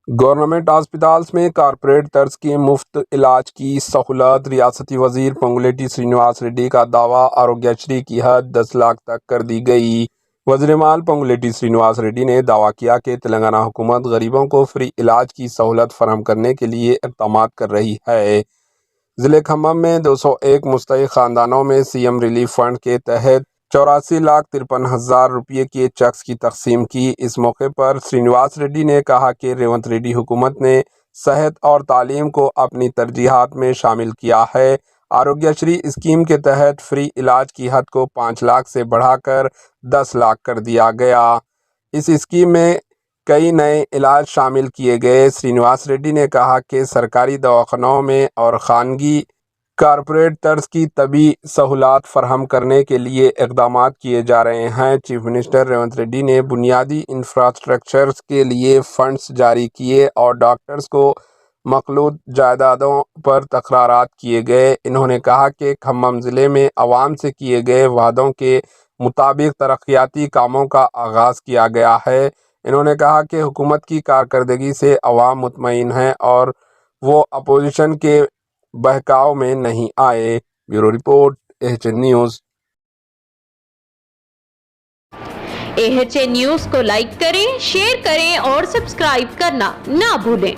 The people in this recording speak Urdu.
گورنمنٹ ہاسپٹالز میں کارپوریٹ طرز کی مفت علاج کی سہولت۔ ریاستی وزیر پونگولیٹی سرینواس ریڈی کا دعویٰ، آروگیہ شری کی حد 10 لاکھ تک کر دی گئی۔ وزیر مال پونگولیٹی سرینواس ریڈی نے دعویٰ کیا کہ تلنگانہ حکومت غریبوں کو فری علاج کی سہولت فراہم کرنے کے لیے اقدامات کر رہی ہے۔ ضلع کھمم میں 201 مستحق خاندانوں میں سی ایم ریلیف فنڈ کے تحت 84,53,000 روپے کے چیکس کی تقسیم کی۔ اس موقع پر سرینواس ریڈی نے کہا کہ ریونت ریڈی حکومت نے صحت اور تعلیم کو اپنی ترجیحات میں شامل کیا ہے۔ آروگیہ شری اسکیم کے تحت فری علاج کی حد کو 5 لاکھ سے بڑھا کر 10 لاکھ کر دیا گیا۔ اس اسکیم میں کئی نئے علاج شامل کیے گئے۔ سرینواس ریڈی نے کہا کہ سرکاری دواخانوں میں اور خانگی کارپوریٹ طرز کی طبی سہولات فراہم کرنے کے لیے اقدامات کیے جا رہے ہیں۔ چیف منسٹر ریونت ریڈی نے بنیادی انفراسٹرکچر کے لیے فنڈز جاری کیے اور ڈاکٹرز کو مخلوط جائیدادوں پر تقررات کیے گئے۔ انہوں نے کہا کہ کھمم ضلع میں عوام سے کیے گئے وعدوں کے مطابق ترقیاتی کاموں کا آغاز کیا گیا ہے۔ انہوں نے کہا کہ حکومت کی کارکردگی سے عوام مطمئن ہیں اور وہ اپوزیشن کے بہکاؤ میں نہیں آئے۔ Bureau report AHN news. AHN news کو لائک کریں، شیئر کریں اور سبسکرائب کرنا نہ بھولیں۔